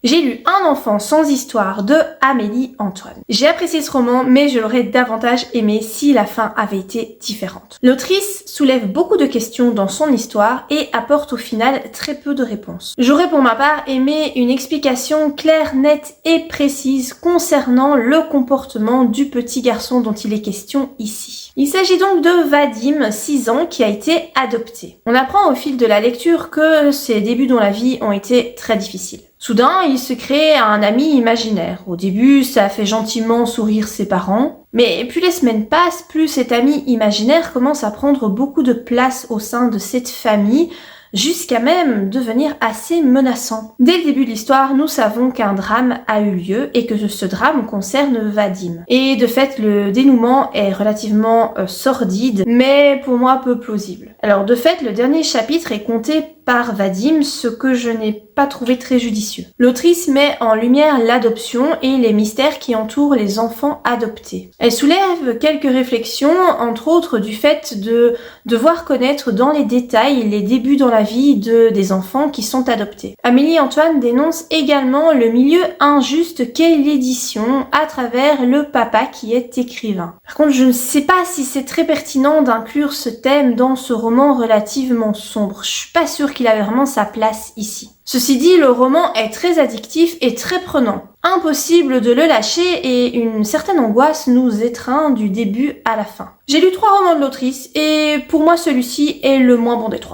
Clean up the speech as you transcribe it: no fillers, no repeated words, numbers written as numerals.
J'ai lu Un enfant sans histoire de Amélie Antoine. J'ai apprécié ce roman, mais je l'aurais davantage aimé si la fin avait été différente. L'autrice soulève beaucoup de questions dans son histoire et apporte au final très peu de réponses. J'aurais pour ma part aimé une explication claire, nette et précise concernant le comportement du petit garçon dont il est question ici. Il s'agit donc de Vadim, 6 ans, qui a été adopté. On apprend au fil de la lecture que ses débuts dans la vie ont été très difficiles. Soudain, il se crée un ami imaginaire. Au début, ça fait gentiment sourire ses parents. Mais plus les semaines passent, plus cet ami imaginaire commence à prendre beaucoup de place au sein de cette famille, jusqu'à même devenir assez menaçant. Dès le début de l'histoire, nous savons qu'un drame a eu lieu et que ce drame concerne Vadim. Et de fait, le dénouement est relativement sordide, mais pour moi peu plausible. Alors de fait, le dernier chapitre est compté par Vadim, ce que je n'ai pas trouvé très judicieux. L'autrice met en lumière l'adoption et les mystères qui entourent les enfants adoptés. Elle soulève quelques réflexions, entre autres du fait de devoir connaître dans les détails les débuts dans la vie des enfants qui sont adoptés. Amélie Antoine dénonce également le milieu injuste qu'est l'édition à travers le papa qui est écrivain. Par contre, je ne sais pas si c'est très pertinent d'inclure ce thème dans ce roman relativement sombre. Je suis pas sûre qu'il avait vraiment sa place ici. Ceci dit, le roman est très addictif et très prenant. Impossible de le lâcher et une certaine angoisse nous étreint du début à la fin. J'ai lu 3 romans de l'autrice et pour moi celui-ci est le moins bon des 3.